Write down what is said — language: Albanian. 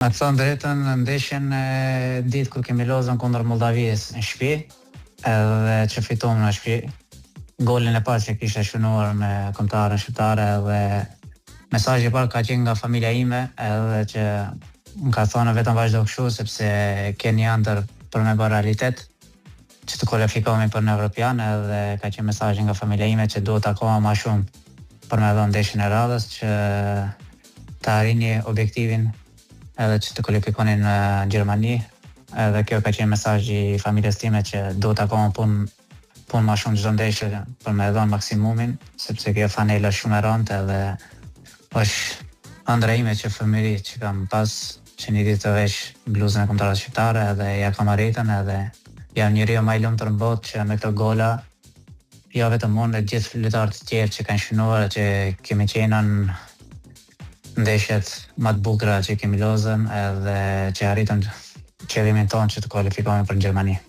Me të thënë drejtën, ndeshjen e ditë kur kemi lozën kundër Moldavisë në shtëpi, edhe që fituam në shtëpi. Golin e parë që kisha shënuar me kombëtarën shqiptare edhe mesazhi i parë ka qenë nga familja ime, edhe që më ka thonë vetëm vazhdo kështu sepse keni ëndër për me bërë realitet që të kualifikohemi për në Evropian, edhe ka qenë mesazhi nga familja ime që duhet akoma më shumë për me dhënë ndeshjen e radhës që të arrini objektivin edhe që të kualifikoni në Gjermani, edhe kjo ka qenë mesazhi i familjes time që duhet akoma punë më shumë çdo ndeshje për me dhënë maksimumin, sepse kjo fanela është shumë e rëndë edhe është ëndra ime që fëmijëri që kam pas që një ditë të vesh bluzën e kombëtarëve shqiptare edhe ja kam arritën edhe jam njeriu më i lumtur në botë që me këto gola jo vetëm unë, gjithë lojtarët e tjerë që kanë shënuar që kemi qenë në ndeshjet më të bukura që kemi lozën edhe që arritëm qëllimin tonë që të kualifikohemi për Gjermani.